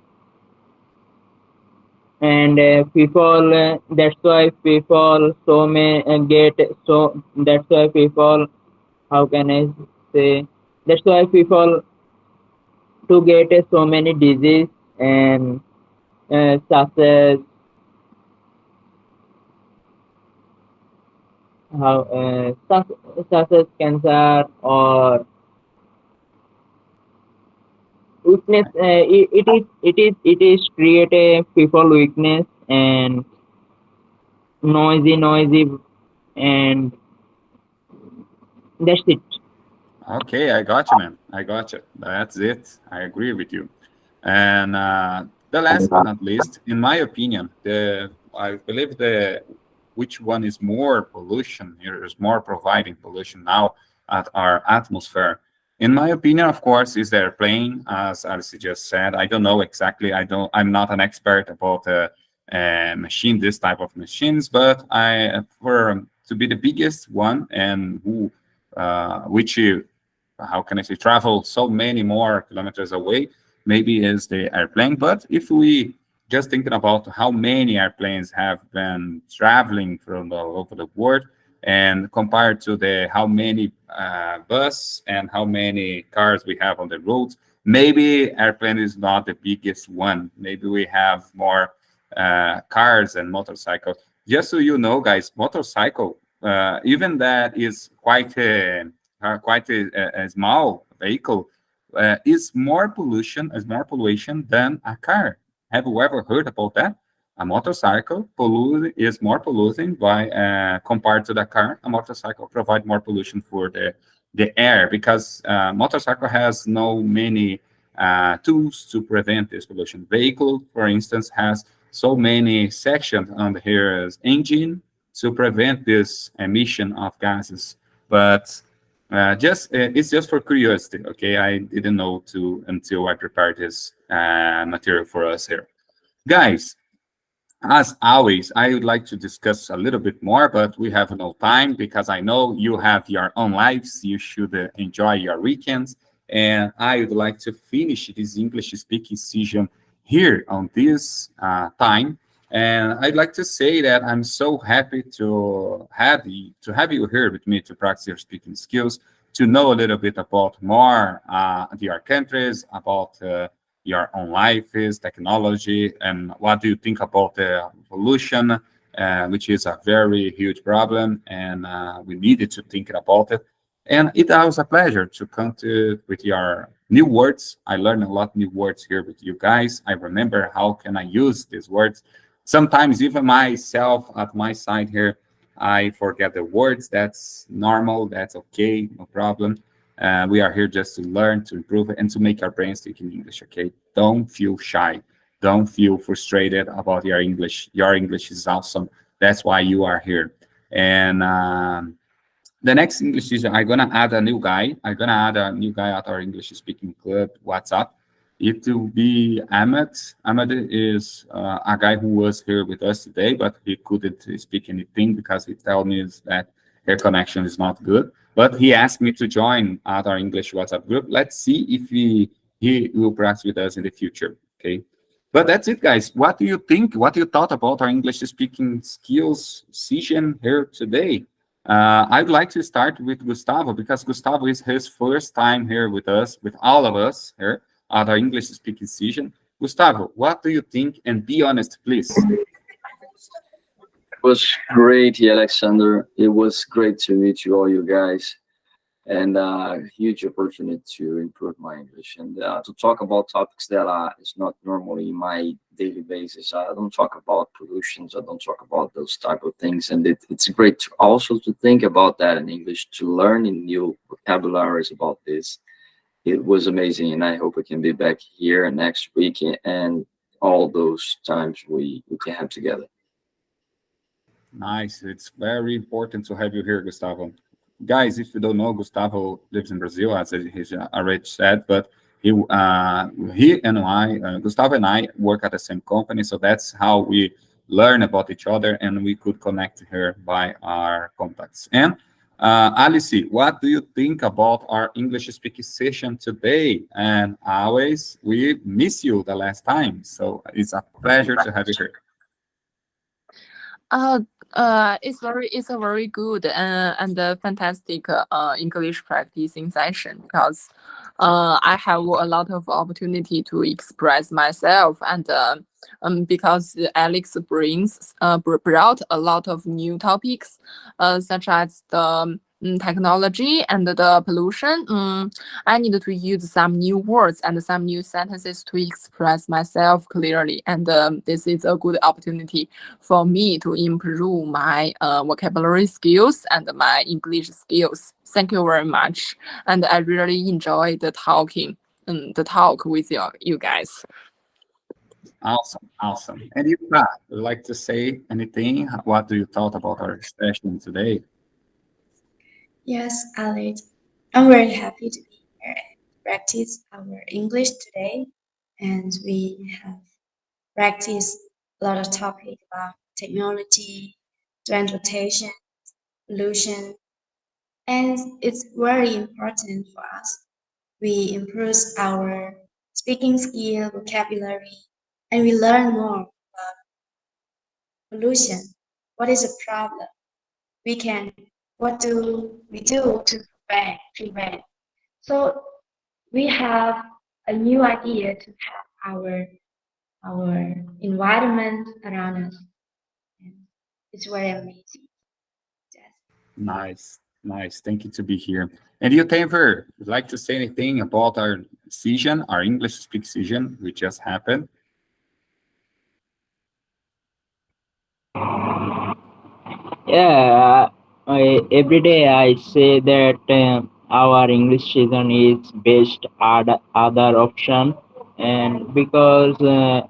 and people, that's why people so may get, so that's why people, how can I say, that's why people to get so many disease, and such as how such as cancer or weakness. It is create a people weakness, and noisy, and that's it. Okay, I got you, man. I got you. That's it. I agree with you. And the last but not least, in my opinion, I believe the which one is more pollution here is more providing pollution now at our atmosphere. In my opinion, of course, is the airplane, as Alice just said. I don't know exactly. I'm not an expert about machine, this type of machines, but for to be the biggest one and who, which you, how can I say, travel so many more kilometers away, maybe is the airplane. But if we just thinking about how many airplanes have been traveling from all over the world, And compared to the how many bus and how many cars we have on the roads, maybe airplane is not the biggest one. Maybe we have more cars and motorcycles. Just so you know, guys, motorcycle, even that is quite a small vehicle, is more pollution than a car. Have you ever heard about that? A motorcycle is more polluting by compared to the car. A motorcycle provide more pollution for the air because motorcycle has no many tools to prevent this pollution. Vehicle, for instance, has so many sections on his engine to prevent this emission of gases. But just it's just for curiosity. Okay, I didn't know to until I prepared this material for us here, guys. As always, I would like to discuss a little bit more, but we have no time because I know you have your own lives. You should enjoy your weekends. And I would like to finish this English speaking session here on this time. And I'd like to say that I'm so happy to have you here with me to practice your speaking skills, to know a little bit about more your countries, about your own life is, technology, and what do you think about the pollution, which is a very huge problem, and we needed to think about it. And it was a pleasure to come to with your new words. I learned a lot new words here with you guys. I remember how can I use these words. Sometimes even myself at my side here, I forget the words. That's normal. That's okay. No problem. We are here just to learn, to improve, and to make our brains speak in English. Okay, don't feel shy. Don't feel frustrated about your English. Your English is awesome. That's why you are here. And the next English teacher, I'm gonna add a new guy. I'm gonna add a new guy at our English speaking club WhatsApp. It will be Ahmed. Ahmed is a guy who was here with us today, but he couldn't speak anything because he told me that her connection is not good. But he asked me to join at our English WhatsApp group. Let's see if he will practice with us in the future. Okay. But that's it, guys. What do you think? What do you thought about our English speaking skills session here today? I'd like to start with Gustavo because Gustavo is his first time here with us, with all of us here at our English speaking session. Gustavo, what do you think? And be honest, please. It was great, Alexander. It was great to meet you, all you guys, and huge opportunity to improve my English and to talk about topics that is not normally in my daily basis. I don't talk about pollutions. I don't talk about those type of things, and it's great to also to think about that in English, to learn in new vocabularies about this. It was amazing, and I hope we can be back here next week and all those times we can have together. Nice. It's very important to have you here, Gustavo. Guys, if you don't know, Gustavo lives in Brazil, as he's already said, but he and Gustavo and I work at the same company, so that's how we learn about each other, and we could connect here by our contacts. And Alice, what do you think about our English speaking session today? And always, we miss you the last time, so it's a pleasure to have you here. It's a very good and a fantastic English practicing session because I have a lot of opportunity to express myself and because Alex brought a lot of new topics such as the technology and the pollution. I need to use some new words and some new sentences to express myself clearly, and this is a good opportunity for me to improve my vocabulary skills and my English skills. Thank you very much, and I really enjoy the talk with you guys. Awesome, awesome. And you, would like to say anything? What do you thought about our session today? Yes, Alex. I'm very happy to be here and practice our English today. And we have practiced a lot of topic about technology, transportation, pollution, and it's very important for us. We improve our speaking skill, vocabulary, and we learn more about pollution. What is a problem? what do we do to prevent? So we have a new idea to have our environment around us. And it's very amazing. Yes. Nice, nice. Thank you to be here. And you, Taver, would like to say anything about our season, our English speak season, which just happened? Yeah, every day I say that our English season is best other option, and because I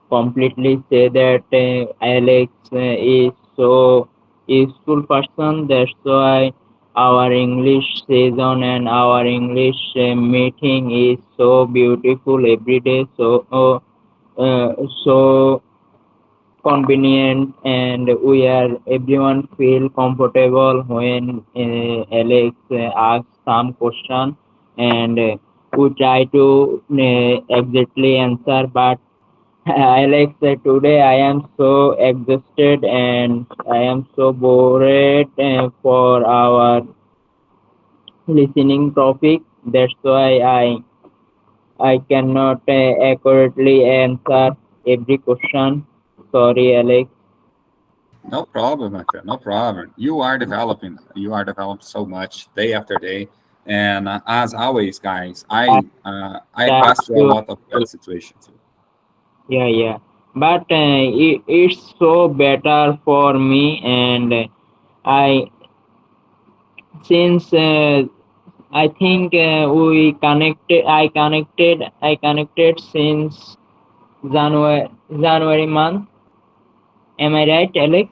completely say that Alex is so useful person. That's why our English season and our English meeting is so beautiful every day. So convenient, and we are everyone feel comfortable when Alex asks some question, and we try to exactly answer. But Alex, today I am so exhausted and I am so bored for our listening topic. That's why I cannot accurately answer every question. Sorry, Alex. No problem, my friend. No problem. You are developing. You are developing so much day after day. And as always, guys, I I try pass through a to, lot of bad situations. yeah, yeah. But it's so better for me, and I since I think we connected. I connected since January month. Am I right, Alex?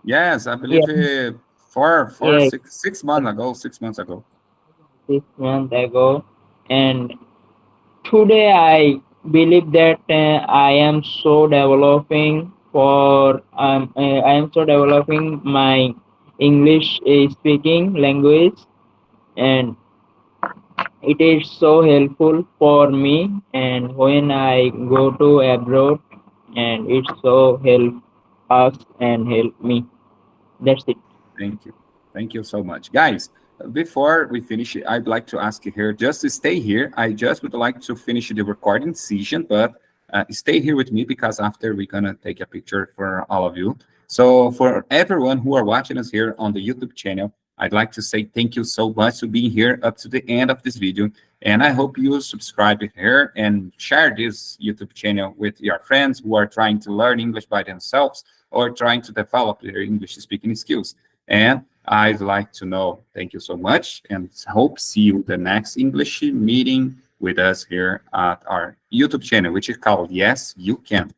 Yes, I Yeah, believe yeah, 6 months ago. 6 months ago. 6 months ago, and today I believe that I am so developing for I am so developing my English speaking language, and it is so helpful for me. And when I go to abroad, and it so help us and help me. That's it. Thank you. Thank you so much. Guys, before we finish, I'd like to ask you here just to stay here. I just would like to finish the recording session, but stay here with me because after we're going to take a picture for all of you. So for everyone who are watching us here on the YouTube channel, I'd like to say thank you so much for being here up to the end of this video. And I hope you subscribe here and share this YouTube channel with your friends who are trying to learn English by themselves or trying to develop their English speaking skills. And I'd like to know, thank you so much, and hope see you the next English meeting with us here at our YouTube channel, which is called Yes, You Can.